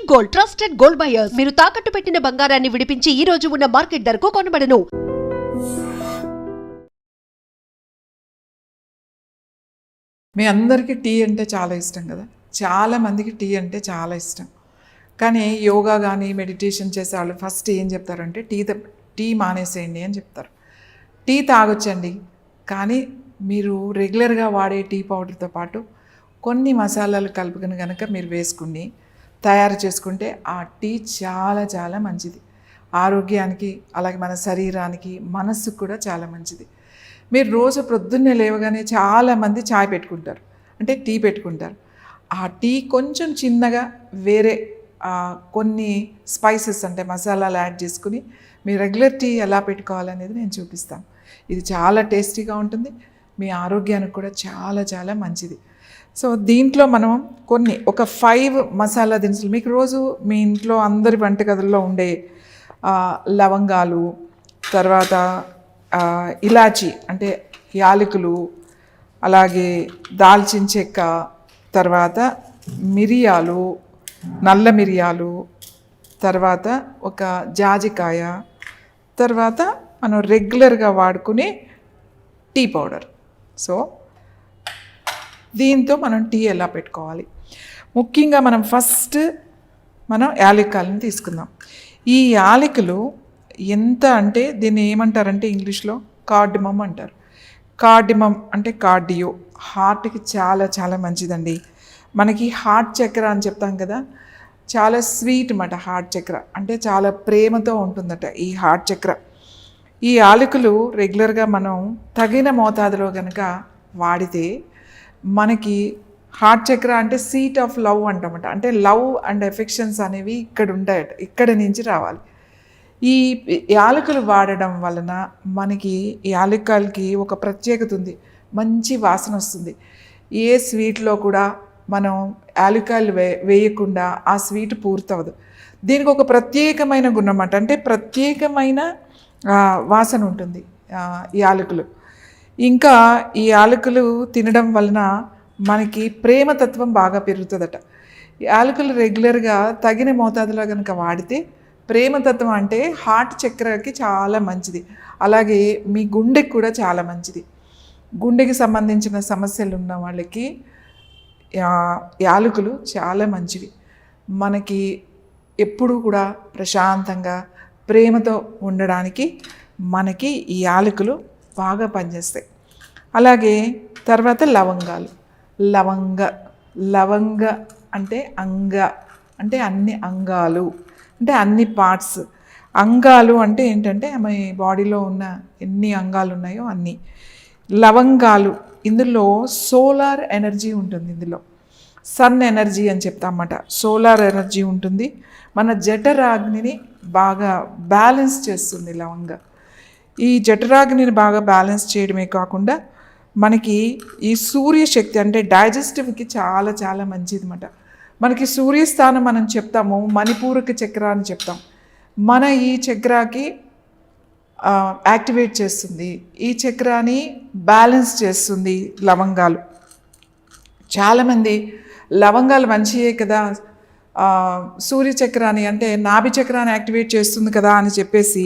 Gold, trusted gold buyers. మీరు తాకట్టు పెట్టిన బంగారాన్ని విడిపించి ఈ రోజు ఉన్న మార్కెట్ ధరకు కొనబడను. మీ అందరికీ టీ అంటే చాలా ఇష్టం కదా. చాలామందికి టీ అంటే చాలా ఇష్టం. కానీ యోగా కానీ మెడిటేషన్ చేసే వాళ్ళు ఫస్ట్ ఏం చెప్తారంటే టీ మానేసేయండి అని చెప్తారు. టీ తాగొచ్చండి, కానీ మీరు రెగ్యులర్గా వాడే టీ పౌడర్తో పాటు కొన్ని మసాలాలు కలుపుకుని కనుక మీరు వేసుకుని తయారు చేసుకుంటే ఆ టీ చాలా చాలా మంచిది. ఆరోగ్యానికి, అలాగే మన శరీరానికి, మనస్సుకు కూడా చాలా మంచిది. మీరు రోజు ప్రొద్దున్నే లేవగానే చాలామంది చాయ్ పెట్టుకుంటారు, అంటే టీ పెట్టుకుంటారు. ఆ టీ కొంచెం చిన్నగా వేరే కొన్ని స్పైసెస్ అంటే మసాలాలు యాడ్ చేసుకుని మీ రెగ్యులర్ టీ ఎలా పెట్టుకోవాలనేది నేను చూపిస్తాను. ఇది చాలా టేస్టీగా ఉంటుంది, మీ ఆరోగ్యానికి కూడా చాలా చాలా మంచిది. సో దీంట్లో మనం ఒక 5 మసాలా దినుసులు, మీకు రోజు మీ ఇంట్లో అందరి వంటగదుల్లో ఉండే లవంగాలు, తర్వాత ఇలాచి అంటే యాలకులు, అలాగే దాల్చిన చెక్క, తర్వాత మిరియాలు, నల్ల మిరియాలు, తర్వాత ఒక జాజికాయ, తర్వాత మనం రెగ్యులర్గా వాడుకునే టీ పౌడర్. సో దీంతో మనం టీ ఎలా పెట్టుకోవాలి, ముఖ్యంగా మనం ఫస్ట్ యాలక్కాయలను తీసుకుందాం. ఈ యాలకులు ఎంత అంటే దీన్ని ఏమంటారంటే ఇంగ్లీష్లో కార్డమమ్ అంటారు. కార్డమమ్ అంటే కార్డియో, హార్ట్కి చాలా చాలా మంచిదండి. మనకి హార్ట్ చక్ర అని చెప్తాం కదా, చాలా స్వీట్ అన్నమాట. హార్ట్ చక్ర అంటే చాలా ప్రేమతో ఉంటుందట ఈ హార్ట్ చక్ర. ఈ యాలకులు రెగ్యులర్గా మనం తగిన మోతాదులో కనుక వాడితే మనకి హార్ట్ చక్ర అంటే సీట్ ఆఫ్ లవ్ అంటామట. అంటే లవ్ అండ్ ఎఫెక్షన్స్ అనేవి ఇక్కడ ఉంటాయట, ఇక్కడ నుంచి రావాలి. ఈ యాలకులు వాడడం వలన మనకి యాలక్కాయలకి ఒక ప్రత్యేకత ఉంది, మంచి వాసన వస్తుంది. ఏ స్వీట్లో కూడా మనం యాలక్కాయలు వేయకుండా ఆ స్వీట్ పూర్తవదు. దీనికి ఒక ప్రత్యేకమైన గుణం అన్నమాట, అంటే ప్రత్యేకమైన వాసన ఉంటుంది యాలకులు. ఇంకా ఈ యాలకులు తినడం వలన మనకి ప్రేమతత్వం బాగా పెరుగుతుందట. యాలకులు రెగ్యులర్గా తగిన మోతాదులో కనుక వాడితే ప్రేమతత్వం అంటే హార్ట్ చక్రకి చాలా మంచిది, అలాగే మీ గుండెకి కూడా చాలా మంచిది. గుండెకి సంబంధించిన సమస్యలు ఉన్న వాళ్ళకి యాలకులు చాలా మంచివి. మనకి ఎప్పుడూ కూడా ప్రశాంతంగా ప్రేమతో ఉండడానికి మనకి ఈ యాలకులు బాగా పనిచేస్తాయి. అలాగే తర్వాత లవంగాలు. లవంగ అంటే అంటే అన్ని అంగాలు, అంటే అన్ని పార్ట్స్. అంగాలు అంటే ఏంటంటే మన బాడీలో ఉన్న ఎన్ని అంగాలు ఉన్నాయో అన్నీ లవంగాలు. ఇందులో సోలార్ ఎనర్జీ ఉంటుంది, ఇందులో సన్ ఎనర్జీ అని చెప్తామన్నమాట. సోలార్ ఎనర్జీ ఉంటుంది, మన జఠరాగ్నిని బాగా బ్యాలెన్స్ చేస్తుంది లవంగ. ఈ జఠరాగ్నిని బాగా బ్యాలెన్స్ చేయడమే కాకుండా మనకి ఈ సూర్యశక్తి అంటే డైజెస్టివ్కి చాలా చాలా మంచిది అన్నమాట. మనకి సూర్యస్థానం మనం చెప్తాము మణిపూరక చక్ర అని చెప్తాం. మన ఈ చక్రాకి యాక్టివేట్ చేస్తుంది, ఈ చక్రాన్ని బ్యాలెన్స్ చేస్తుంది లవంగాలు. చాలామంది లవంగాలు మంచియే కదా, సూర్యచక్రాన్ని అంటే నాభి చక్రాన్ని యాక్టివేట్ చేస్తుంది కదా అని చెప్పేసి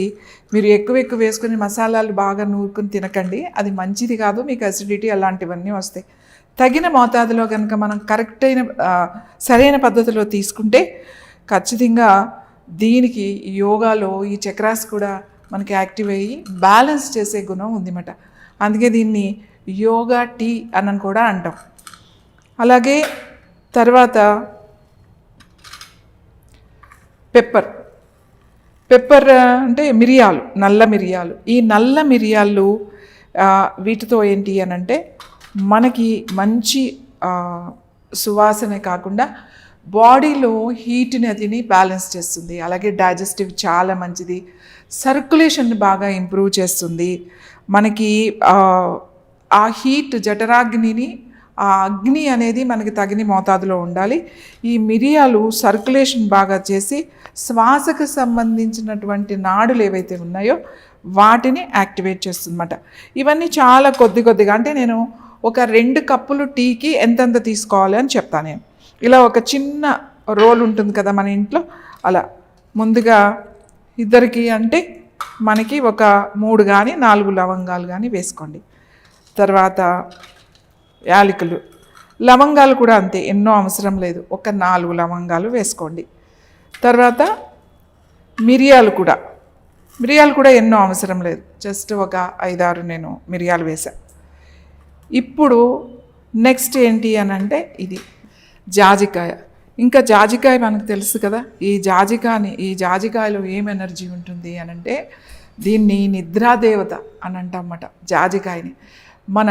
మీరు ఎక్కువ వేసుకుని మసాలాలు బాగా నూరుకుని తినకండి, అది మంచిది కాదు. మీకు అసిడిటీ అలాంటివన్నీ వస్తాయి. తగిన మోతాదులో కనుక మనం సరైన పద్ధతిలో తీసుకుంటే ఖచ్చితంగా దీనికి యోగాలో ఈ చక్రాస్ కూడా మనకి యాక్టివ్ అయ్యి బ్యాలెన్స్ చేసే గుణం ఉందన్నమాట. అందుకే దీన్ని యోగా టీ అని కూడా అంటాం. అలాగే తర్వాత పెప్పర్ అంటే మిరియాలు, నల్ల మిరియాలు. ఈ నల్ల మిరియాలు వీటితో ఏంటి అని అంటే మనకి మంచి సువాసనే కాకుండా బాడీలో హీట్ని అదిని బ్యాలెన్స్ చేస్తుంది. అలాగే డైజెస్టివ్ చాలా మంచిది, సర్క్యులేషన్ బాగా ఇంప్రూవ్ చేస్తుంది. మనకి ఆ హీట్ జఠరాగ్నిని, ఆ అగ్ని అనేది మనకి తగిన మోతాదులో ఉండాలి. ఈ మిరియాలు సర్క్యులేషన్ బాగా చేసి శ్వాసకు సంబంధించినటువంటి నాడులు ఏవైతే ఉన్నాయో వాటిని యాక్టివేట్ చేస్తుందన్నమాట. ఇవన్నీ చాలా కొద్దిగా, అంటే నేను ఒక 2 కప్పులు టీకి ఎంతెంత తీసుకోవాలి అని చెప్తాను. నేను ఇలా ఒక చిన్న రోల్ ఉంటుంది కదా మన ఇంట్లో, అలా ముందుగా ఇద్దరికి అంటే మనకి ఒక 3 కానీ 4 లవంగాలు కానీ వేసుకోండి. తర్వాత యాలకులు, లవంగాలు కూడా అంతే, ఎన్నో అవసరం లేదు, ఒక 4 లవంగాలు వేసుకోండి. తర్వాత మిరియాలు కూడా ఎన్నో అవసరం లేదు, జస్ట్ ఒక 5-6 నేను మిరియాలు వేసాను. ఇప్పుడు నెక్స్ట్ ఏంటి అని అంటే ఇది జాజికాయ. ఇంకా జాజికాయ మనకు తెలుసు కదా, ఈ జాజికాయలో ఏం ఎనర్జీ ఉంటుంది అని అంటే దీన్ని నిద్రాదేవత అని అంటామన్నమాట జాజికాయని. మన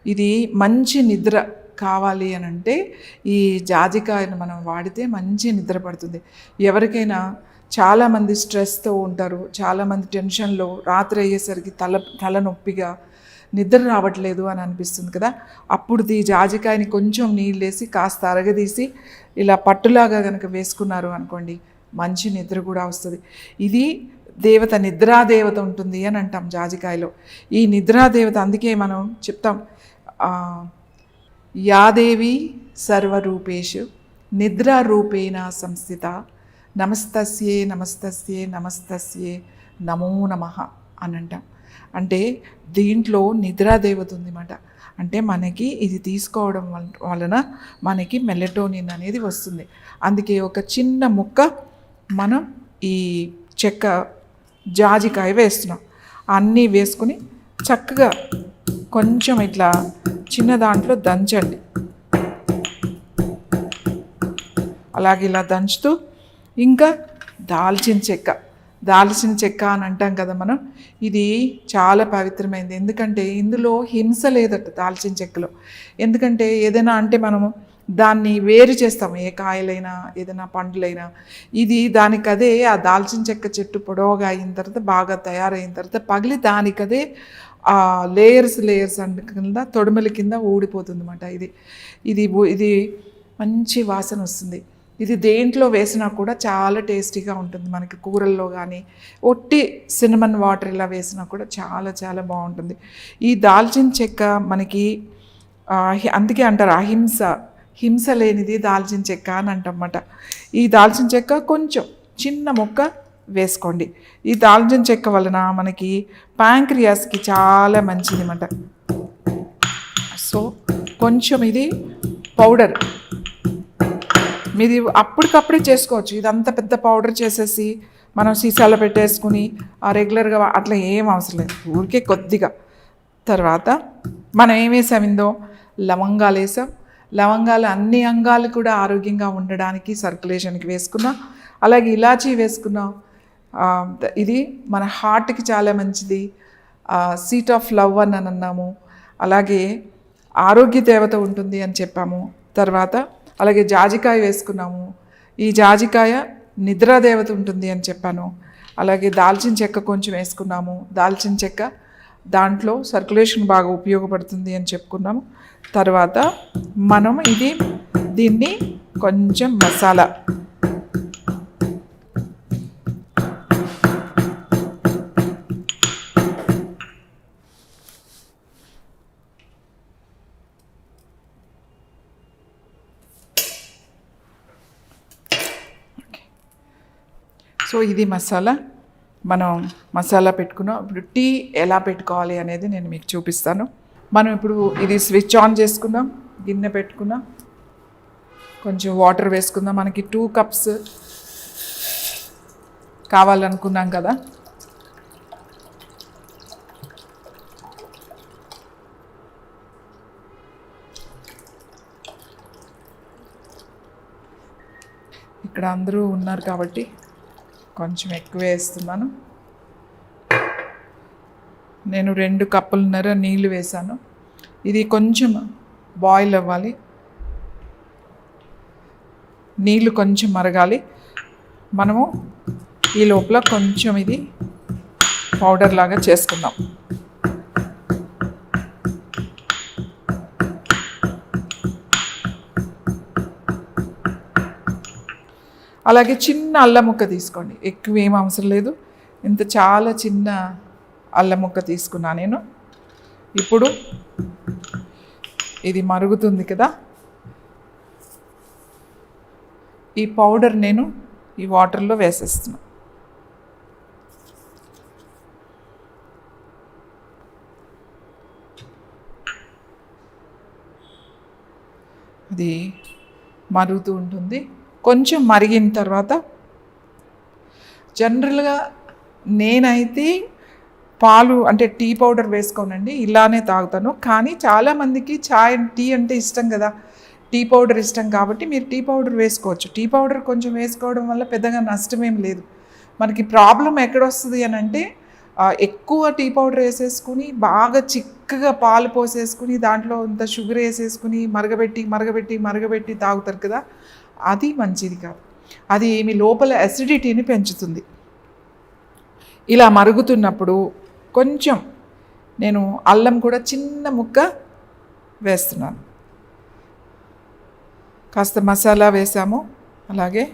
ఇది మంచి నిద్ర కావాలి అని అంటే ఈ జాజికాయను మనం వాడితే మంచి నిద్ర పడుతుంది. ఎవరికైనా చాలామంది స్ట్రెస్తో ఉంటారు, చాలామంది టెన్షన్లో, రాత్రి అయ్యేసరికి తలనొప్పిగా నిద్ర రావట్లేదు అని అనిపిస్తుంది కదా, అప్పుడు ఈ జాజికాయని కొంచెం నీళ్ళు వేసి కాస్త అరగదీసి ఇలా పట్టులాగా కనుక వేసుకున్నారు అనుకోండి, మంచి నిద్ర కూడా వస్తుంది. ఇది దేవత, నిద్రాదేవత ఉంటుంది అని అంటాం జాజికాయలో. ఈ నిద్రాదేవత అందుకే మనం చెప్తాం, యాదేవి సర్వరూపేషు నిద్రారూపేణ సంస్థిత నమస్తస్యే నమస్తస్యే నమస్తస్యే నమో నమః అని అంటాం. అంటే దీంట్లో నిద్రాదేవత ఉందన్నమాట. అంటే మనకి ఇది తీసుకోవడం వలన మనకి మెలటోనిన్ అనేది వస్తుంది. అందుకే ఒక చిన్న ముక్క మనం ఈ చెక్క జాజికాయ వేస్తున్నాం. అన్నీ వేసుకుని చక్కగా కొంచెం ఇట్లా చిన్న దాంట్లో దంచండి. అలాగే ఇలా దంచుతూ ఇంకా దాల్చిన చెక్క అని అంటాం కదా మనం, ఇది చాలా పవిత్రమైనది. ఎందుకంటే ఇందులో హింస లేదట దాల్చిన చెక్కలో. ఎందుకంటే ఏదైనా అంటే మనము దాన్ని వేరు చేస్తాము, ఏ కాయలైనా ఏదైనా పండ్లైనా. ఇది దానికదే ఆ దాల్చిన చెక్క చెట్టు పొడవుగా అయిన తర్వాత బాగా తయారైన తర్వాత పగిలి దానికదే ఆ లేయర్స్ కింద తొడుమల కింద ఊడిపోతుంది అన్నమాట. ఇది మంచి వాసన వస్తుంది. ఇది దేంట్లో వేసినా కూడా చాలా టేస్టీగా ఉంటుంది. మనకి కూరల్లో కానీ ఒట్టి సినమన్ వాటర్ ఇలా వేసినా కూడా చాలా చాలా బాగుంటుంది. ఈ దాల్చిన చెక్క మనకి అందుకే అంటారు హింస లేనిది దాల్చిన చెక్క అని అంటమాట. ఈ దాల్చిన చెక్క కొంచెం చిన్న ముక్క వేసుకోండి. ఈ దాల్చిన చెక్క వలన మనకి ప్యాంక్రియాస్కి చాలా మంచిది అన్నమాట. సో కొంచెం ఇది పౌడర్ మీది అప్పటికప్పుడే చేసుకోవచ్చు. ఇదంతా పెద్ద పౌడర్ చేసేసి మనం సీసాలో పెట్టేసుకుని రెగ్యులర్గా అట్లా ఏం అవసరం లేదు, ఊరికే కొద్దిగా. తర్వాత మనం ఏం వేసామిందో లవంగాలు వేసాం. లవంగాలు అన్ని అంగాలు కూడా ఆరోగ్యంగా ఉండడానికి సర్క్యులేషన్కి వేసుకున్నాం. అలాగే ఇలాచీ వేసుకున్నాం. ఇది మన హార్ట్కి చాలా మంచిది, సీట్ ఆఫ్ లవ్ అని అన్నాము. అలాగే ఆరోగ్య దేవత ఉంటుంది అని చెప్పాము. తర్వాత అలాగే జాజికాయ వేసుకున్నాము. ఈ జాజికాయ నిద్రాదేవత ఉంటుంది అని చెప్పాను. అలాగే దాల్చిన చెక్క కొంచెం వేసుకున్నాము. దాల్చిన చెక్క దాంట్లో సర్క్యులేషన్ బాగా ఉపయోగపడుతుంది అని చెప్పుకున్నాము. తర్వాత మనం దీన్ని కొంచెం మసాలా సో ఇది మనం మసాలా పెట్టుకున్నాం. ఇప్పుడు టీ ఎలా పెట్టుకోవాలి అనేది నేను మీకు చూపిస్తాను. మనం ఇప్పుడు ఇది స్విచ్ ఆన్ చేసుకుందాం, గిన్నె పెట్టుకుందాం, కొంచెం వాటర్ వేసుకుందాం. మనకి 2 కప్స్ కావాలనుకున్నాం కదా. ఇక్కడ అందరూ ఉన్నారు కాబట్టి కొంచెం ఎక్కువ వేస్తున్నాను. నేను 2 కప్పులన్నర నీళ్ళు వేసాను. ఇది కొంచెం బాయిల్ అవ్వాలి, నీళ్ళు కొంచెం మరగాలి. మనము ఈ లోపల కొంచెం ఇది పౌడర్ లాగా చేసుకుందాం. అలాగే చిన్న అల్లం ముక్క తీసుకోండి, ఎక్కువ ఏం అవసరం లేదు. ఇంత చాలా చిన్న అల్లం ముక్క తీసుకున్నా నేను. ఇప్పుడు ఇది మరుగుతుంది కదా, ఈ పౌడర్ నేను ఈ వాటర్లో వేసేస్తున్నాను. అది మరుగుతూ ఉంటుంది. కొంచెం మరిగిన తర్వాత జనరల్గా నేనైతే పాలు అంటే టీ పౌడర్ వేసుకోనండి, ఇలానే తాగుతాను. కానీ చాలామందికి టీ అంటే ఇష్టం కదా, టీ పౌడర్ ఇష్టం కాబట్టి మీరు టీ పౌడర్ వేసుకోవచ్చు. టీ పౌడర్ కొంచెం వేసుకోవడం వల్ల పెద్దగా నష్టమేం లేదు. మనకి ప్రాబ్లం ఎక్కడొస్తుంది అని అంటే ఎక్కువ టీ పౌడర్ వేసేసుకుని బాగా చిక్కగా పాలు పోసేసుకుని దాంట్లో ఇంత షుగర్ వేసేసుకుని మరగబెట్టి తాగుతారు కదా, అది మంచిది కాదు. అది మీ లోపల అసిడిటీని పెంచుతుంది. ఇలా మరుగుతున్నప్పుడు కొంచెం నేను అల్లం కూడా చిన్న ముక్క వేస్తున్నాను. కాస్త మసాలా వేసాము. అలాగే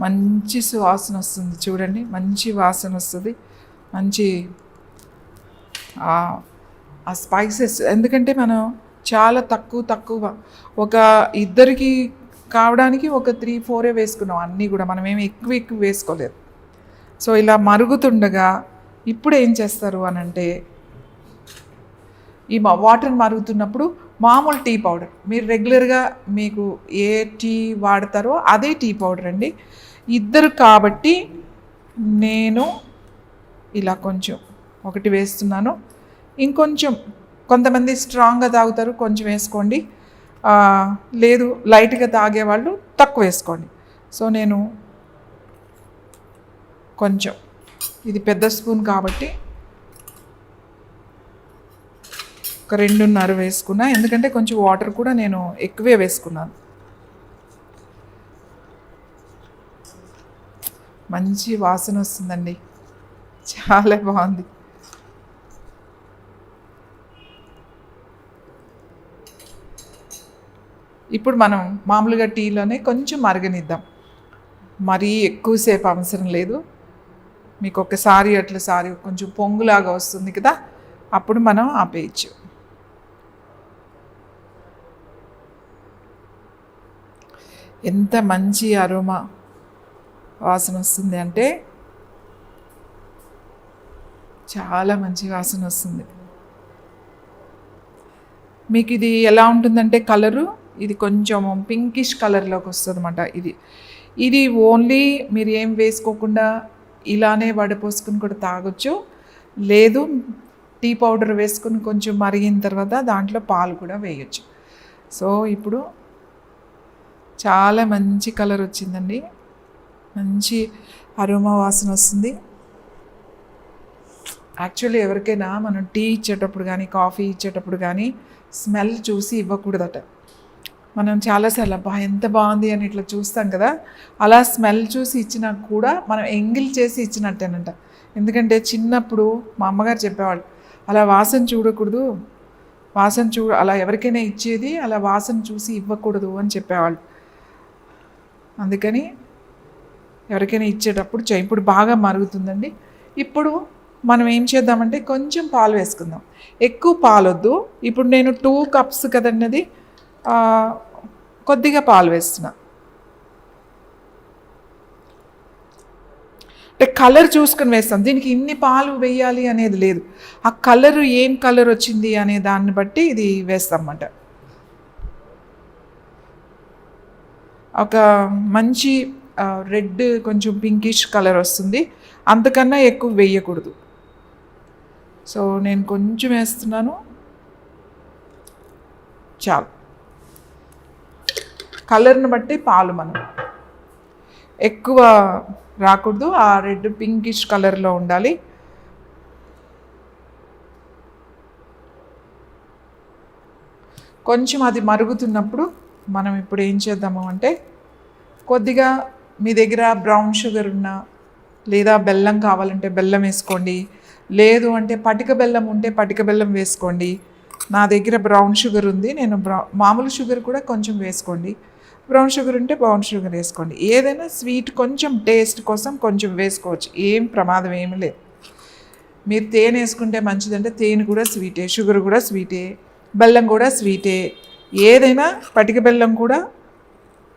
మంచి సువాసన వస్తుంది చూడండి, మంచి వాసన వస్తుంది. మంచి ఆ స్పైసెస్, ఎందుకంటే మనం చాలా తక్కువ ఒక ఇద్దరికి కావడానికి ఒక 3-4 వేసుకున్నాం. అన్నీ కూడా మనం ఏమి ఎక్కువ వేసుకోలేదు. సో ఇలా మరుగుతుండగా ఇప్పుడు ఏం చేస్తారు అని అంటే, ఈ వాటర్ మరుగుతున్నప్పుడు మామూలు టీ పౌడర్, మీరు రెగ్యులర్గా మీకు ఏ టీ వాడతారో అదే టీ పౌడర్ అండి. ఇద్దరు కాబట్టి నేను ఇలా కొంచెం ఒకటి వేస్తున్నాను. ఇంకొంచెం కొంతమంది స్ట్రాంగ్గా తాగుతారు, కొంచెం వేసుకోండి. లేదు లైట్గా తాగేవాళ్ళు తక్కువ వేసుకోండి. సో నేను కొంచెం, ఇది పెద్ద స్పూన్ కాబట్టి ఒక 2.5 వేసుకున్నా, ఎందుకంటే కొంచెం వాటర్ కూడా నేను ఎక్కువే వేసుకున్నాను. మంచి వాసన వస్తుందండి, చాలా బాగుంది. ఇప్పుడు మనం మామూలుగా టీలోనే కొంచెం మరగనిద్దాం, మరీ ఎక్కువసేపు అవసరం లేదు. మీకు ఒకసారి కొంచెం పొంగులాగా వస్తుంది కదా, అప్పుడు మనం ఆపేయచ్చు. ఎంత మంచి అరోమా వాసన వస్తుంది అంటే, చాలా మంచి వాసన వస్తుంది. మీకు ఇది ఎలా ఉంటుందంటే కలరు, ఇది కొంచెం పింకిష్ కలర్లోకి వస్తుంది అన్నమాట. ఇది ఓన్లీ మీరు ఏం వేసుకోకుండా ఇలానే వడపోసుకుని కూడా తాగొచ్చు. లేదు టీ పౌడర్ వేసుకుని కొంచెం మరిగిన తర్వాత దాంట్లో పాలు కూడా వేయచ్చు. సో ఇప్పుడు చాలా మంచి కలర్ వచ్చిందండి, మంచి అరోమా వాసన వస్తుంది. యాక్చువల్లీ ఎవరికైనా మనం టీ ఇచ్చేటప్పుడు కానీ కాఫీ ఇచ్చేటప్పుడు కానీ స్మెల్ చూసి ఇవ్వకూడదట. మనం చాలాసార్లు అబ్బా ఎంత బాగుంది అని ఇట్లా చూస్తాం కదా, అలా స్మెల్ చూసి ఇచ్చినా కూడా మనం ఎంగిల్ చేసి ఇచ్చినట్టేనంట. ఎందుకంటే చిన్నప్పుడు మా అమ్మగారు చెప్పేవాళ్ళు, అలా వాసన చూడకూడదు, అలా ఎవరికైనా ఇచ్చేది అలా వాసన చూసి ఇవ్వకూడదు అని చెప్పేవాళ్ళు. అందుకని ఎవరికైనా ఇచ్చేటప్పుడు ఇప్పుడు బాగా మరుగుతుందండి. ఇప్పుడు మనం ఏం చేద్దామంటే కొంచెం పాలు వేసుకుందాం, ఎక్కువ పాలొద్దు. ఇప్పుడు నేను 2 కప్స్ కదన్నది, కొద్దిగా పాలు వేస్తున్నా. అంటే కలర్ చూసుకొని వేస్తాం, దీనికి ఇన్ని పాలు వేయాలి అనేది లేదు. ఆ కలరు ఏం కలర్ వచ్చింది అనే దాన్ని బట్టి ఇది వేస్తాం అన్నమాట. ఒక మంచి రెడ్ కొంచెం పింకిష్ కలర్ వస్తుంది, అంతకన్నా ఎక్కువ వేయకూడదు. సో నేను కొంచెం వేస్తున్నాను, చాలు. కలర్ని బట్టి పాలు మనం ఎక్కువ రాకూడదు, ఆ రెడ్ పింకిష్ కలర్లో ఉండాలి. కొంచెం అది మరుగుతున్నప్పుడు మనం ఇప్పుడు ఏం చేద్దాము అంటే, కొద్దిగా మీ దగ్గర బ్రౌన్ షుగర్ ఉన్నా లేదా బెల్లం కావాలంటే బెల్లం వేసుకోండి, లేదు అంటే పటిక బెల్లం ఉంటే పటిక బెల్లం వేసుకోండి. నా దగ్గర బ్రౌన్ షుగర్ ఉంది, నేను మామూలు షుగర్ కూడా కొంచెం వేసుకోండి. బ్రౌన్ షుగర్ ఉంటే బ్రౌన్ షుగర్ వేసుకోండి. ఏదైనా స్వీట్ కొంచెం టేస్ట్ కోసం కొంచెం వేసుకోవచ్చు, ఏం ప్రమాదం ఏమి లేదు. మీరు తేనె వేసుకుంటే మంచిదంటే తేనె కూడా స్వీటే, షుగర్ కూడా స్వీటే, బెల్లం కూడా స్వీటే. ఏదైనా పటిక బెల్లం కూడా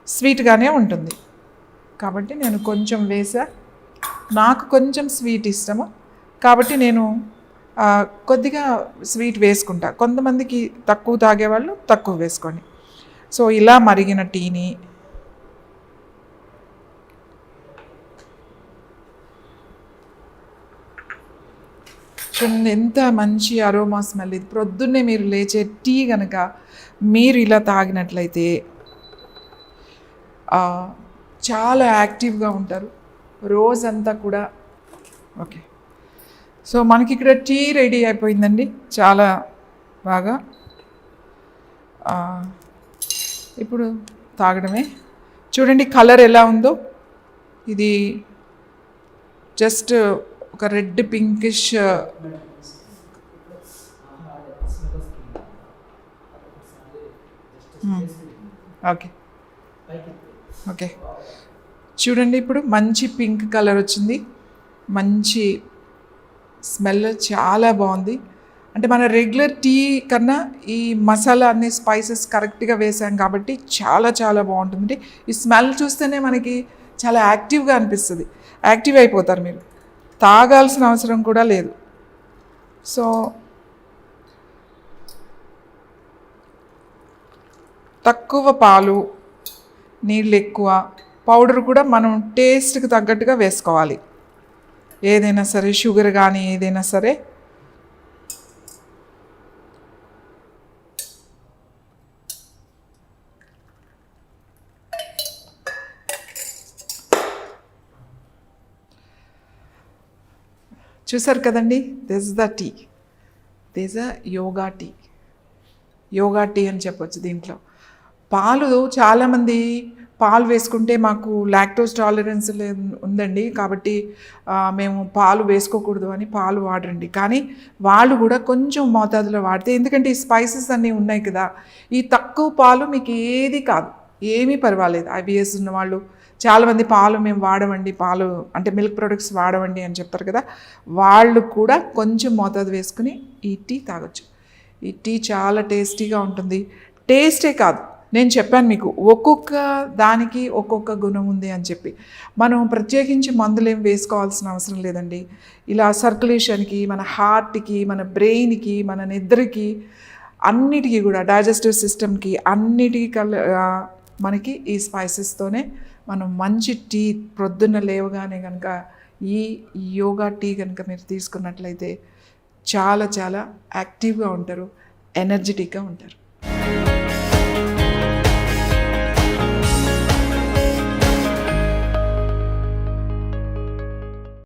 స్వీట్గానే ఉంటుంది. కాబట్టి నేను కొంచెం వేసా. నాకు కొంచెం స్వీట్ ఇష్టము కాబట్టి నేను కొద్దిగా స్వీట్ వేసుకుంటా. కొంతమందికి తక్కువ తాగేవాళ్ళు తక్కువ వేసుకోండి. సో ఇలా మరిగిన టీని చూడండి, ఎంత మంచి అరోమా స్మెల్. ఇది ప్రొద్దున్నే మీరు లేచే టీ కనుక మీరు ఇలా తాగినట్లయితే చాలా యాక్టివ్గా ఉంటారు రోజంతా కూడా. ఓకే, సో మనకి ఇక్కడ టీ రెడీ అయిపోయిందండి, చాలా బాగా. ఇప్పుడు తాగడమే. చూడండి కలర్ ఎలా ఉందో. ఇది జస్ట్ ఒక రెడ్ పింకిష్ ఓకే ఓకే చూడండి, ఇప్పుడు మంచి పింక్ కలర్ వచ్చింది, మంచి స్మెల్ చాలా బాగుంది. అంటే మన రెగ్యులర్ టీ కన్నా ఈ మసాలా అన్ని స్పైసెస్ కరెక్ట్గా వేసాం కాబట్టి చాలా చాలా బాగుంటుంది. ఈ స్మెల్ చూస్తేనే మనకి చాలా యాక్టివ్గా అనిపిస్తుంది, యాక్టివ్ అయిపోతారు మీరు, తాగాల్సిన అవసరం కూడా లేదు. సో తక్కువ పాలు, నీళ్ళు ఎక్కువ, పౌడర్ కూడా మనం టేస్ట్కి తగ్గట్టుగా వేసుకోవాలి. ఏదైనా సరే, షుగర్ కానీ ఏదైనా సరే. చూసారు కదండి, this the tea, this a yoga tea. Yoga tea అని చెప్పొచ్చు. దీంట్లో పాలు, చాలామంది పాలు వేసుకుంటే మాకు లాక్టోస్ టాలరెన్స్ ఉందండి కాబట్టి మేము పాలు వేసుకోకూడదు అని పాలు వాడరండి. కానీ వాళ్ళు కూడా కొంచెం మోతాదులో వాడితే, ఎందుకంటే ఈ స్పైసెస్ అన్నీ ఉన్నాయి కదా, ఈ తక్కువ పాలు మీకు ఏది కాదు, ఏమీ పర్వాలేదు. IBS ఉన్న వాళ్ళు చాలామంది పాలు మేము వాడమండి, పాలు అంటే మిల్క్ ప్రొడక్ట్స్ వాడమండి అని చెప్తారు కదా, వాళ్ళు కూడా కొంచెం మోతాదు వేసుకుని ఈ టీ తాగొచ్చు. ఈ టీ చాలా టేస్టీగా ఉంటుంది. టేస్టే కాదు, నేను చెప్పాను మీకు ఒక్కొక్క దానికి ఒక్కొక్క గుణం ఉంది అని చెప్పి. మనం ప్రత్యేకించి మందులు ఏం వేసుకోవాల్సిన అవసరం లేదండి. ఇలా సర్క్యులేషన్కి, మన హార్ట్కి, మన బ్రెయిన్కి, మన నిద్రకి, అన్నిటికీ కూడా డైజెస్టివ్ సిస్టమ్కి, అన్నిటికీ మనకి ఈ స్పైసెస్తోనే మనం మంచి టీ ప్రొద్దున్న లేవగానే కనుక ఈ యోగా టీ కనుక మీరు తీసుకున్నట్లయితే చాలా చాలా యాక్టివ్గా ఉంటారు, ఎనర్జెటిక్గా ఉంటారు.